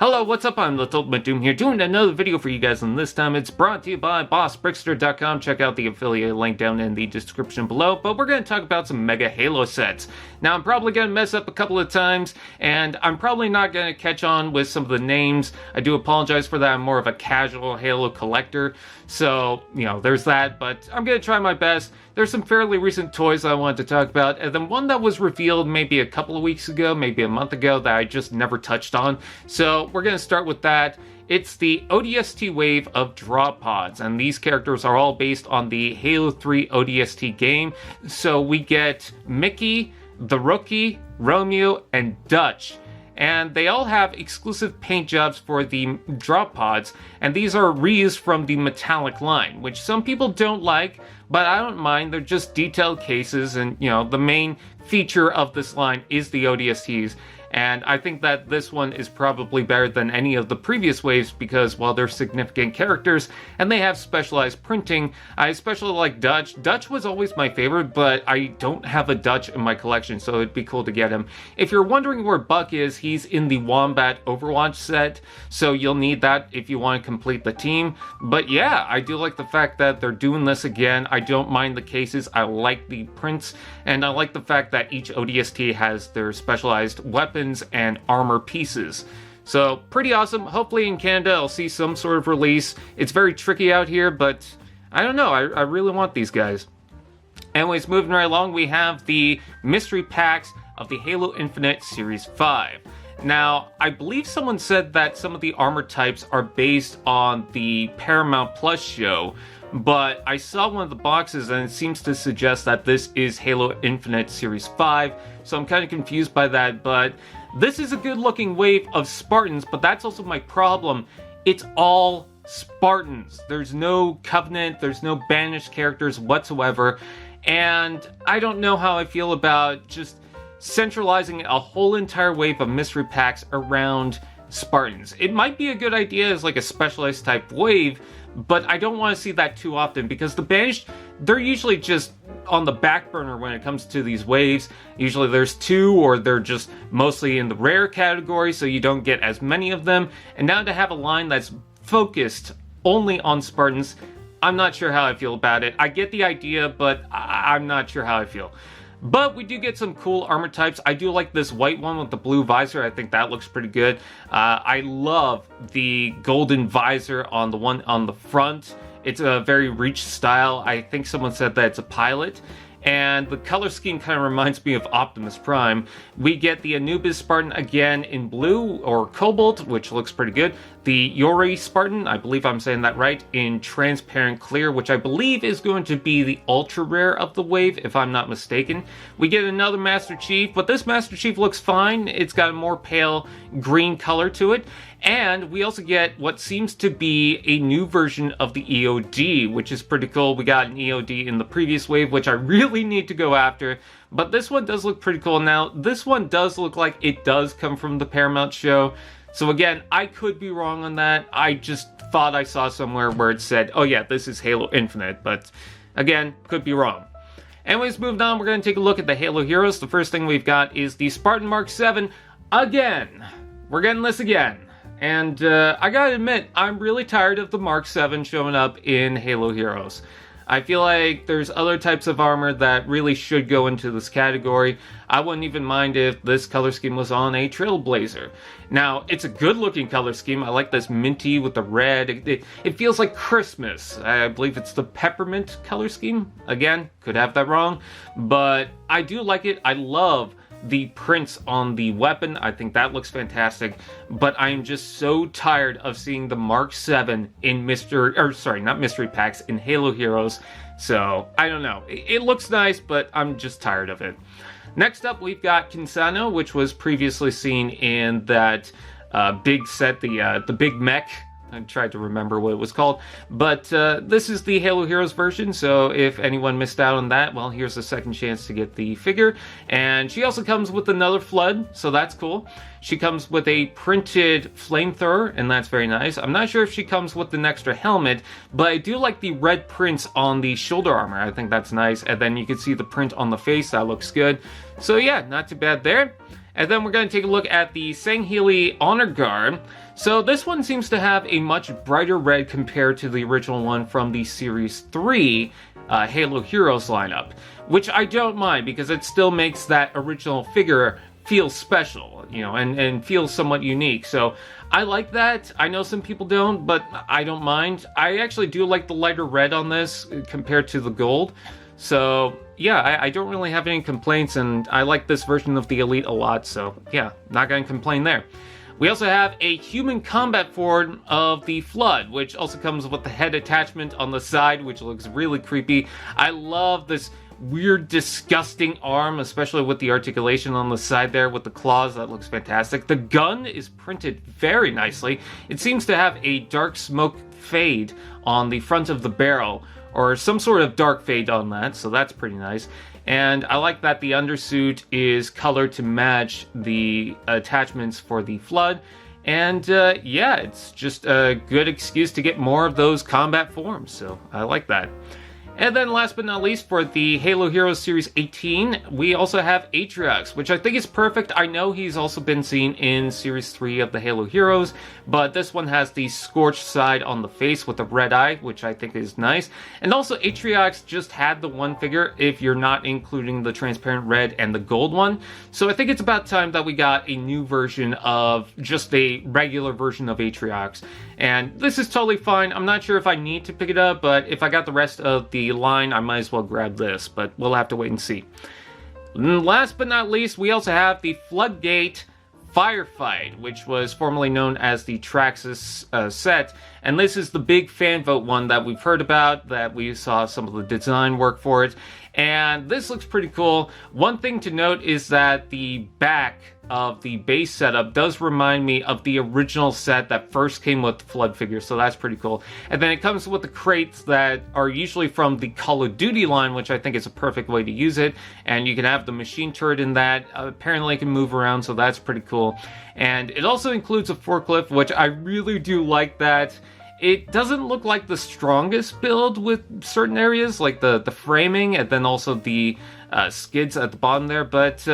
Hello, what's up? I'm Little Ultimate Doom here, doing another video for you guys, and this time it's brought to you by BossBrickster.com. Check out the affiliate link down in the description below, but we're going to talk about some Mega Halo sets. Now, I'm probably going to mess up a couple of times, and I'm probably not going to catch on with some of the names. I do apologize for that. I'm more of a casual Halo collector, so, there's that, but I'm going to try my best. There's some fairly recent toys I wanted to talk about, and then one that was revealed maybe a couple of weeks ago, maybe a month ago, that I just never touched on. So we're going to start with that. It's the ODST wave of Drop Pods, and these characters are all based on the Halo 3 ODST game. So we get Mickey, the Rookie, Romeo, and Dutch. And they all have exclusive paint jobs for the Drop Pods, and these are reused from the metallic line, which some people don't like, but I don't mind. They're just detailed cases, and the main feature of this line is the ODSTs. And I think that this one is probably better than any of the previous waves because, while they're significant characters and they have specialized printing, I especially like Dutch. Dutch was always my favorite, but I don't have a Dutch in my collection, so it'd be cool to get him. If you're wondering where Buck is, he's in the Wombat Overwatch set, so you'll need that if you want to complete the team. But yeah, I do like the fact that they're doing this again. I don't mind the cases. I like the prints, and I like the fact that each ODST has their specialized weapons and armor pieces. So pretty awesome. Hopefully in Canada I'll see some sort of release. It's very tricky out here, but I don't know. I really want these guys. Anyways, moving right along, we have the mystery packs of the Halo Infinite Series 5. Now, I believe someone said that some of the armor types are based on the Paramount Plus show, but I saw one of the boxes and it seems to suggest that this is Halo Infinite Series 5, so I'm kind of confused by that, but this is a good looking wave of Spartans, but that's also my problem. It's all Spartans. There's no Covenant, there's no banished characters whatsoever, and I don't know how I feel about just centralizing a whole entire wave of mystery packs around Spartans. It might be a good idea as like a specialized type wave, but I don't want to see that too often because the banished, they're usually just on the back burner when it comes to these waves. Usually there's two, or they're just mostly in the rare category, so you don't get as many of them. And now to have a line that's focused only on Spartans, I'm not sure how I feel about it. I get the idea, but I'm not sure how I feel. But we do get some cool armor types. I do like this white one with the blue visor. I think that looks pretty good. I love the golden visor on the one on the front. It's a very Reach style. I think someone said that it's a pilot. And the color scheme kind of reminds me of Optimus Prime. We get the Anubis Spartan again in blue or cobalt, which looks pretty good. The Yori Spartan, I believe I'm saying that right, in transparent clear, which I believe is going to be the ultra rare of the wave, if I'm not mistaken. We get another Master Chief, but this Master Chief looks fine. It's got a more pale green color to it. And we also get what seems to be a new version of the EOD, which is pretty cool. We got an EOD in the previous wave, which I really need to go after. But this one does look pretty cool. Now, this one does look like it does come from the Paramount show. So again, I could be wrong on that. I just thought I saw somewhere where it said, oh yeah, this is Halo Infinite. But again, could be wrong. Anyways, moving on, we're going to take a look at the Halo heroes. The first thing we've got is the Spartan Mark VII again. We're getting this again. And I gotta admit, I'm really tired of the Mark VII showing up in Halo Heroes. I feel like there's other types of armor that really should go into this category. I wouldn't even mind if this color scheme was on a Trailblazer. Now, it's a good looking color scheme. I like this minty with the red. It feels like Christmas. I believe it's the peppermint color scheme. Again, could have that wrong. But I do like it. I love the prints on the weapon. I think that looks fantastic, but I am just so tired of seeing the Mark VII in mystery packs in Halo Heroes. So I don't know. It looks nice, but I'm just tired of it. Next up, we've got Kinsano, which was previously seen in that big set, the big mech. I tried to remember what it was called, but this is the Halo Heroes version, so if anyone missed out on that, well, here's a second chance to get the figure. And she also comes with another flood, so that's cool. She comes with a printed flamethrower, and that's very nice. I'm not sure if she comes with an extra helmet, but I do like the red prints on the shoulder armor. I think that's nice, and then you can see the print on the face. That looks good. So yeah, not too bad there. And then we're going to take a look at the Sangheili Honor Guard. So this one seems to have a much brighter red compared to the original one from the Series 3 Halo Heroes lineup, which I don't mind because it still makes that original figure feel special, you know, and feel somewhat unique. So I like that. I know some people don't, but I don't mind. I actually do like the lighter red on this compared to the gold. So yeah, I don't really have any complaints, and I like this version of the Elite a lot, so yeah, not gonna complain there. We also have a human combat form of the Flood, which also comes with the head attachment on the side, which looks really creepy. I love this weird, disgusting arm, especially with the articulation on the side there with the claws. That looks fantastic. The gun is printed very nicely. It seems to have a dark smoke fade on the front of the barrel, or some sort of dark fade on that, so that's pretty nice. And I like that the undersuit is colored to match the attachments for the Flood. And yeah, it's just a good excuse to get more of those combat forms, so I like that. And then last but not least, for the Halo Heroes Series 18, we also have Atriox, which I think is perfect. I know he's also been seen in Series 3 of the Halo Heroes, but this one has the scorched side on the face with a red eye, which I think is nice. And also, Atriox just had the one figure, if you're not including the transparent red and the gold one. So I think it's about time that we got a new version of just a regular version of Atriox. And this is totally fine. I'm not sure if I need to pick it up, but if I got the rest of the line, I might as well grab this, but we'll have to wait and see. And last but not least, we also have the Floodgate Firefight, which was formerly known as the Traxus set, and this is the big fan vote one that we've heard about, that we saw some of the design work for it, and this looks pretty cool. One thing to note is that the back of the base setup does remind me of the original set that first came with the Flood figures, so that's pretty cool. And then it comes with the crates that are usually from the Call of Duty line, which I think is a perfect way to use it. And you can have the machine turret in that. Apparently it can move around, so that's pretty cool. And it also includes a forklift, which I really do like that. It doesn't look like the strongest build with certain areas, like the framing and then also the skids at the bottom there, but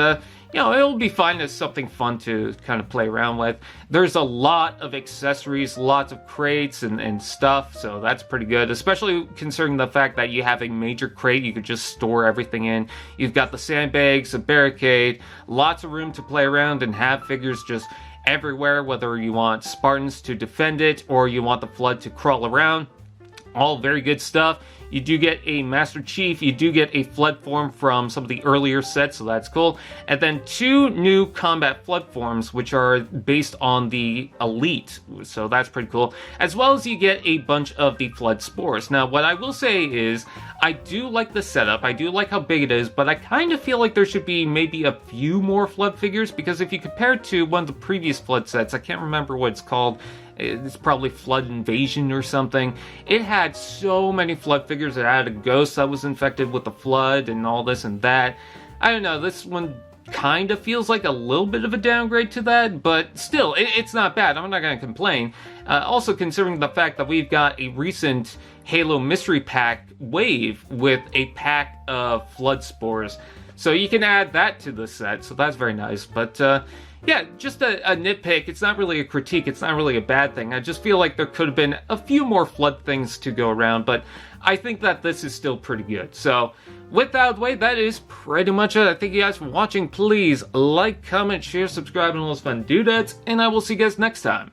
you know, it'll be fine as something fun to kind of play around with. There's a lot of accessories, lots of crates and stuff, so that's pretty good, especially considering the fact that you have a major crate you could just store everything in. You've got the sandbags, a barricade, lots of room to play around and have figures just everywhere, whether you want Spartans to defend it or you want the Flood to crawl around. All very good stuff. You do get a Master Chief, you do get a Flood form from some of the earlier sets, so that's cool. And then 2 new combat Flood forms, which are based on the Elite, so that's pretty cool. As well as you get a bunch of the Flood Spores. Now, what I will say is, I do like the setup, I do like how big it is, but I kind of feel like there should be maybe a few more Flood figures, because if you compare it to one of the previous Flood sets, I can't remember what it's called, it's probably Flood Invasion or something. It had so many Flood figures. It had a ghost that was infected with the Flood and all this and that. I don't know, this one kind of feels like a little bit of a downgrade to that, but still, it's not bad. I'm not going to complain. Also, considering the fact that we've got a recent Halo Mystery Pack wave with a pack of Flood Spores. So you can add that to the set, so that's very nice. But yeah, just a nitpick. It's not really a critique. It's not really a bad thing. I just feel like there could have been a few more Flood things to go around, but I think that this is still pretty good. So with that out of the way, that is pretty much it. I thank you guys for watching. Please like, comment, share, subscribe, and all those fun doodads, and I will see you guys next time.